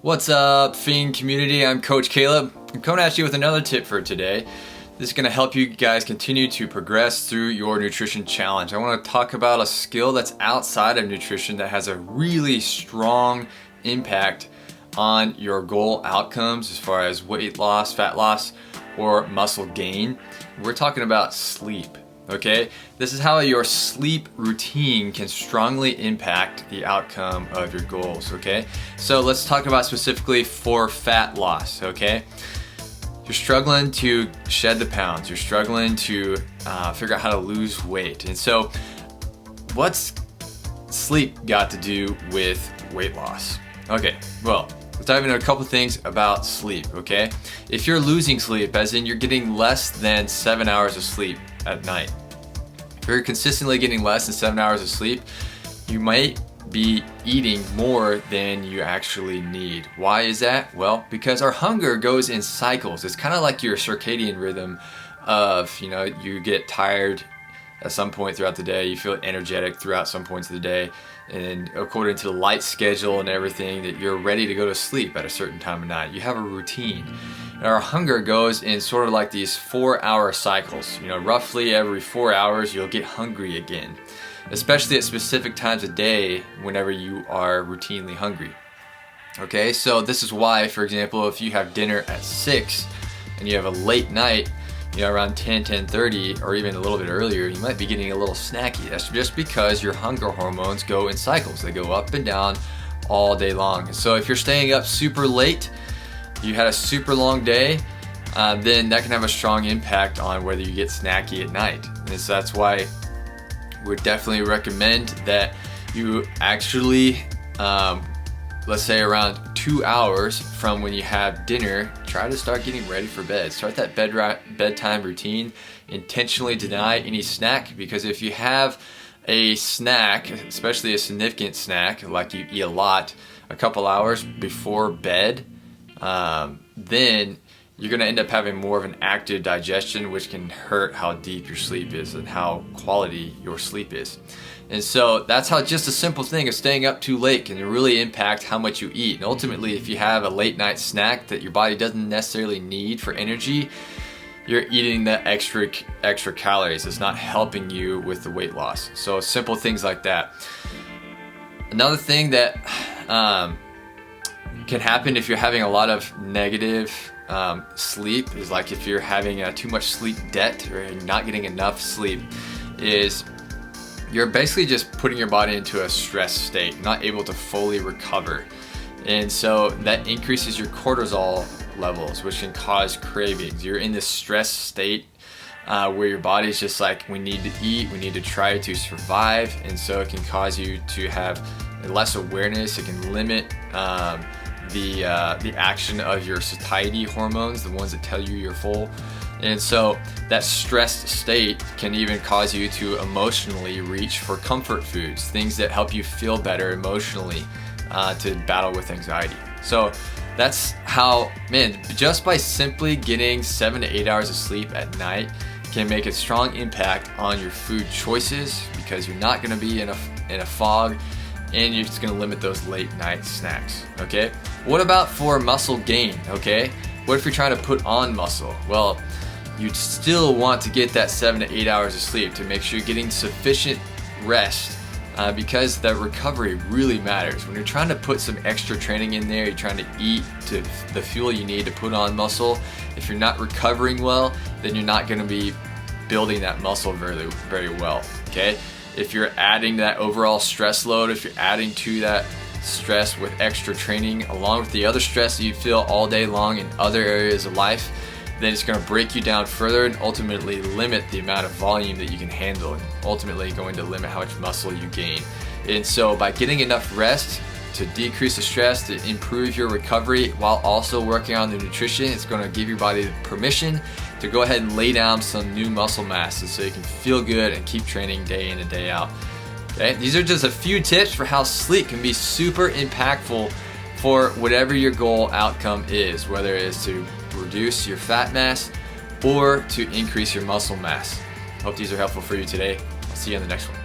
What's up, Fiend community? I'm Coach Caleb. I'm coming at you with another tip for today. This is going to help you guys continue to progress through your nutrition challenge. I want to talk about a skill that's outside of nutrition that has a really strong impact on your goal outcomes as far as weight loss, fat loss, or muscle gain. We're talking about sleep. Okay, this is how your sleep routine can strongly impact the outcome of your goals. Okay, so let's talk about specifically for fat loss. Okay, you're struggling to shed the pounds, you're struggling to figure out how to lose weight, and so what's sleep got to do with weight loss? Okay, well, let's dive into a couple things about sleep. Okay, if you're losing sleep, as in you're getting less than 7 hours of sleep at night, if you're consistently getting less than 7 hours of sleep, you might be eating more than you actually need. Why is that? Well, because our hunger goes in cycles. It's kind of like your circadian rhythm of, you get tired at some point throughout the day, you feel energetic throughout some points of the day, and according to the light schedule and everything, that you're ready to go to sleep at a certain time of night. You have a routine. And our hunger goes in sort of like these 4-hour cycles. Roughly every 4 hours you'll get hungry again, especially at specific times of day whenever you are routinely hungry. Okay, so this is why, for example, if you have dinner at 6 and you have a late night, around 10:30, or even a little bit earlier, you might be getting a little snacky. That's just because your hunger hormones go in cycles. They go up and down all day long. So if you're staying up super late, you had a super long day, then that can have a strong impact on whether you get snacky at night. And so that's why we definitely recommend that you actually, let's say around 2 hours from when you have dinner, try to start getting ready for bed. Start that bedtime routine. Intentionally deny any snack, because if you have a snack, especially a significant snack, like you eat a lot, a couple hours before bed, then you're going to end up having more of an active digestion, which can hurt how deep your sleep is and how quality your sleep is. And so that's how just a simple thing of staying up too late can really impact how much you eat. And ultimately, if you have a late night snack that your body doesn't necessarily need for energy, you're eating the extra calories. It's not helping you with the weight loss. So simple things like that. Another thing that can happen if you're having a lot of negative sleep is, like if you're having too much sleep debt or you're not getting enough sleep, is you're basically just putting your body into a stress state, not able to fully recover. And so that increases your cortisol levels, which can cause cravings. You're in this stress state where your body's just like, we need to eat, we need to try to survive. And so it can cause you to have less awareness. It can limit the action of your satiety hormones, the ones that tell you you're full. And so that stressed state can even cause you to emotionally reach for comfort foods, things that help you feel better emotionally to battle with anxiety. So that's how, just by simply getting 7 to 8 hours of sleep at night can make a strong impact on your food choices, because you're not going to be in a fog, and you're just going to limit those late night snacks. Okay, what about for muscle gain? Okay, what if you're trying to put on muscle? Well, you'd still want to get that 7 to 8 hours of sleep to make sure you're getting sufficient rest, because that recovery really matters. When you're trying to put some extra training in there, you're trying to eat to the fuel you need to put on muscle. If you're not recovering well, then you're not going to be building that muscle very, very well. Okay, if you're adding that overall stress load, if you're adding to that stress with extra training, along with the other stress that you feel all day long in other areas of life, then it's going to break you down further and ultimately limit the amount of volume that you can handle, and ultimately going to limit how much muscle you gain. And so by getting enough rest to decrease the stress, to improve your recovery while also working on the nutrition, it's going to give your body permission to go ahead and lay down some new muscle mass, so you can feel good and keep training day in and day out. Okay, these are just a few tips for how sleep can be super impactful for whatever your goal outcome is, whether it is to reduce your fat mass or to increase your muscle mass. Hope these are helpful for you today. I'll see you on the next one.